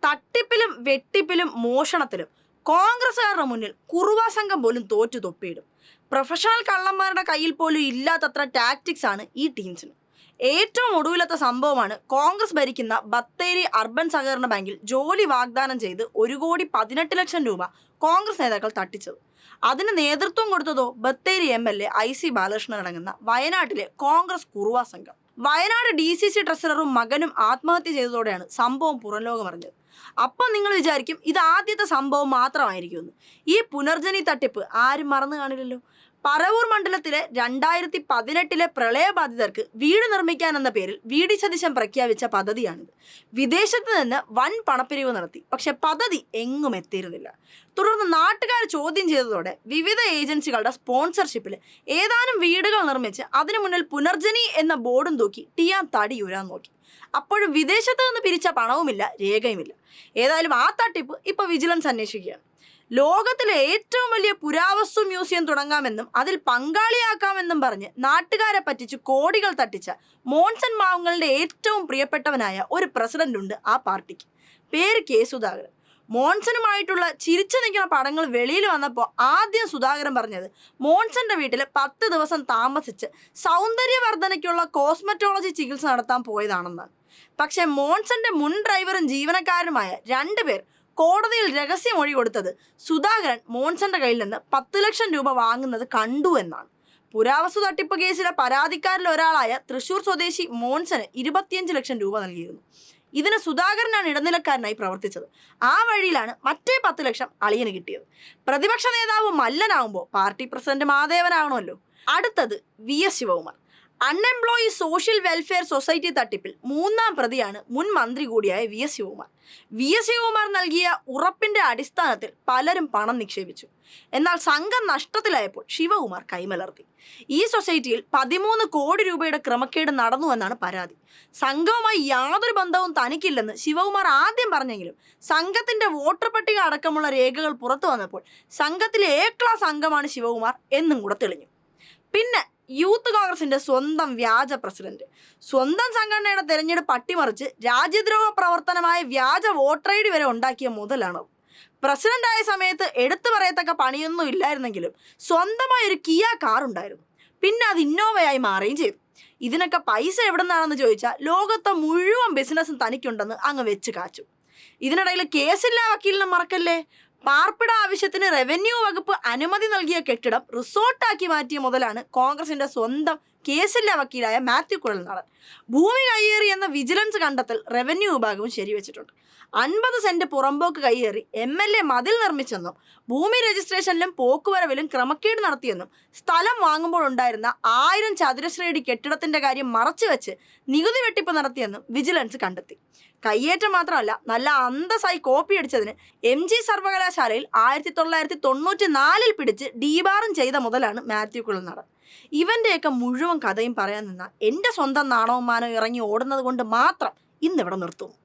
തട്ടിപ്പിലും വെട്ടിപ്പിലും മോഷണത്തിലും കോൺഗ്രസുകാരുടെ മുന്നിൽ കുറുവാ സംഘം പോലും തോറ്റു തൊപ്പിയിടും. പ്രൊഫഷണൽ കള്ളന്മാരുടെ കയ്യിൽ പോലും ഇല്ലാത്തത്ര ടാക്ടിക്സ് ആണ് ഈ ടീംസിന്. ഏറ്റവും ഒടുവിലത്തെ സംഭവമാണ് കോൺഗ്രസ് ഭരിക്കുന്ന ബത്തേരി അർബൻ സഹകരണ ബാങ്കിൽ ജോലി വാഗ്ദാനം ചെയ്ത് 1,18,00,000 രൂപ കോൺഗ്രസ് നേതാക്കൾ തട്ടിച്ചത്. അതിന് നേതൃത്വം കൊടുത്തതോ ബത്തേരി MLA IC ബാലകൃഷ്ണൻ അടങ്ങുന്ന വയനാട്ടിലെ കോൺഗ്രസ് കുറുവാ സംഘം. വയനാട് DCC ട്രഷററും മകനും ആത്മഹത്യ ചെയ്തതോടെയാണ് സംഭവം പുറംലോകം അറിഞ്ഞത്. അപ്പം നിങ്ങൾ വിചാരിക്കും ഇത് ആദ്യത്തെ സംഭവം മാത്രമായിരിക്കുമെന്ന്. ഈ പുനർജനി തട്ടിപ്പ് ആരും മറന്നു കാണില്ലല്ലോ. പറവൂർ മണ്ഡലത്തിലെ 2018 പ്രളയബാധിതർക്ക് വീട് നിർമ്മിക്കാനെന്ന പേരിൽ VD സതീശൻ പ്രഖ്യാപിച്ച പദ്ധതിയാണിത്. വിദേശത്ത് നിന്ന് വൻ പണപ്പിരിവ് നടത്തി, പക്ഷെ പദ്ധതി എങ്ങും എത്തിയിരുന്നില്ല. തുടർന്ന് നാട്ടുകാർ ചോദ്യം ചെയ്തതോടെ വിവിധ ഏജൻസികളുടെ സ്പോൺസർഷിപ്പിൽ ഏതാനും വീടുകൾ നിർമ്മിച്ച് അതിനു മുന്നിൽ പുനർജനി എന്ന ബോർഡും തൂക്കി ടിയാൻ തടിയുരാൻ നോക്കി. അപ്പോഴും വിദേശത്ത് നിന്ന് പിരിച്ച പണവുമില്ല, രേഖയുമില്ല. ഏതായാലും ആ തട്ടിപ്പ് ഇപ്പോൾ വിജിലൻസ് അന്വേഷിക്കുകയാണ്. ലോകത്തിലെ ഏറ്റവും വലിയ പുരാവസ്തു മ്യൂസിയം തുടങ്ങാമെന്നും അതിൽ പങ്കാളിയാക്കാമെന്നും പറഞ്ഞ് നാട്ടുകാരെ പറ്റിച്ച് കോടികൾ തട്ടിച്ച മോൻസൺ മാവുങ്ങളുടെ ഏറ്റവും പ്രിയപ്പെട്ടവനായ ഒരു പ്രസിഡന്റ് ഉണ്ട് ആ പാർട്ടിക്ക്. പേര് K. സുധാകരൻ. മോൻസനുമായിട്ടുള്ള ചിരിച്ചു നിൽക്കുന്ന പടങ്ങൾ വെളിയിൽ വന്നപ്പോൾ ആദ്യം സുധാകരൻ പറഞ്ഞത് മോൻസന്റെ വീട്ടിൽ 10 ദിവസം താമസിച്ച് സൗന്ദര്യവർദ്ധനയ്ക്കുള്ള കോസ്മെറ്റോളജി ചികിത്സ നടത്താൻ പോയതാണെന്നാണ്. പക്ഷേ മോൻസന്റെ മുൻ ഡ്രൈവറും ജീവനക്കാരനുമായ 2 പേർ കോടതിയിൽ രഹസ്യമൊഴി കൊടുത്തത് സുധാകരൻ മോൻസന്റെ കയ്യിൽ നിന്ന് 10 ലക്ഷം രൂപ വാങ്ങുന്നത് കണ്ടു എന്നാണ്. പുരാവസ്തു തട്ടിപ്പ് കേസിലെ പരാതിക്കാരിൽ ഒരാളായ തൃശൂർ സ്വദേശി മോൻസന് 25 ലക്ഷം രൂപ നൽകിയിരുന്നു. ഇതിന് സുധാകരനാണ് ഇടനിലക്കാരനായി പ്രവർത്തിച്ചത്. ആ വഴിയിലാണ് മറ്റേ 10 ലക്ഷം അളിയന് കിട്ടിയത്. പ്രതിപക്ഷ നേതാവ് മല്ലനാവുമ്പോൾ പാർട്ടി പ്രസിഡന്റ് മാധവനാകണമല്ലോ. അടുത്തത് VS Sivakumar. Unemployee social welfare society തട്ടിപ്പിൽ 3ാം പ്രതിയാണ് മുൻ മന്ത്രി കൂടിയായ VS ശിവകുമാർ. VS ശിവകുമാർ നൽകിയ ഉറപ്പിന്റെ അടിസ്ഥാനത്തിൽ പലരും പണം നിക്ഷേപിച്ചു. എന്നാൽ സംഘം നഷ്ടത്തിലായപ്പോൾ ശിവകുമാർ കൈമലർത്തി. ഈ സൊസൈറ്റിയിൽ 13 കോടി രൂപയുടെ ക്രമക്കേട് നടന്നുവെന്നാണ് പരാതി. സംഘവുമായി യാതൊരു ബന്ധവും തനിക്കില്ലെന്ന് ശിവകുമാർ ആദ്യം പറഞ്ഞെങ്കിലും സംഘത്തിന്റെ വോട്ടർ പട്ടിക അടക്കമുള്ള രേഖകൾ പുറത്തു വന്നപ്പോൾ സംഘത്തിലെ A ക്ലാസ് അംഗമാണ് ശിവകുമാർ എന്നും കൂടെ തെളിഞ്ഞു. പിന്നെ യൂത്ത് കോൺഗ്രസിന്റെ സ്വന്തം വ്യാജ പ്രസിഡന്റ്. സ്വന്തം സംഘടനയുടെ തെരഞ്ഞെടുപ്പ് അട്ടിമറിച്ച് രാജ്യദ്രോഹ പ്രവർത്തനമായ വ്യാജ വോട്ടർ ID വരെ ഉണ്ടാക്കിയ മുതലാണ്. പ്രസിഡന്റായ സമയത്ത് എടുത്തു പറയത്തക്ക പണിയൊന്നും ഇല്ലായിരുന്നെങ്കിലും സ്വന്തമായി ഒരു കിയ കാർ ഉണ്ടായിരുന്നു. പിന്നെ അത് ഇന്നോവയായി മാറുകയും ചെയ്തു. ഇതിനൊക്കെ പൈസ എവിടെ നിന്നാണെന്ന് ചോദിച്ചാൽ ലോകത്തെ മുഴുവൻ ബിസിനസ്സും തനിക്കുണ്ടെന്ന് അങ്ങ് വെച്ച് കാച്ചു. ഇതിനിടയിൽ കേസില്ലാ വക്കീലിനെ മറക്കല്ലേ. പാർപ്പിട ആവശ്യത്തിന് റവന്യൂ വകുപ്പ് അനുമതി നൽകിയ കെട്ടിടം റിസോർട്ടാക്കി മാറ്റിയ മുതലാണ് കോൺഗ്രസിന്റെ സ്വന്തം കേസില്ലാ വക്കീലായ മാത്യു കുഴൽനാടൻ. ഭൂമി കയ്യേറി എന്ന വിജിലൻസ് കണ്ടെത്തൽ റവന്യൂ വിഭാഗവും ശരിവെച്ചിട്ടുണ്ട്. 50 സെന്റ് പുറമ്പോക്ക് കയ്യേറി MLA മതിൽ നിർമ്മിച്ചെന്നും ഭൂമി രജിസ്ട്രേഷനിലും പോക്കുവരവിലും ക്രമക്കേട് നടത്തിയെന്നും സ്ഥലം വാങ്ങുമ്പോൾ ഉണ്ടായിരുന്ന 1000 ചതുരശ്രയടി കെട്ടിടത്തിന്റെ കാര്യം മറച്ചുവെച്ച് നികുതി വെട്ടിപ്പ് നടത്തിയെന്നും വിജിലൻസ് കണ്ടെത്തി. കയ്യേറ്റം മാത്രമല്ല, നല്ല അന്തസ്സായി കോപ്പി അടിച്ചതിന് MG സർവകലാശാലയിൽ 1994 പിടിച്ച് ഡീബാറും ചെയ്ത മുതലാണ് മാത്യു കുഴൽനാടൻ. ഇവന്റെയൊക്കെ മുഴുവൻ കഥയും പറയാൻ നിന്ന എൻ്റെ സ്വന്തം നാണവും മാനവും ഇറങ്ങി ഓടുന്നത് കൊണ്ട് മാത്രം ഇന്നിവിടെ നിർത്തുന്നു.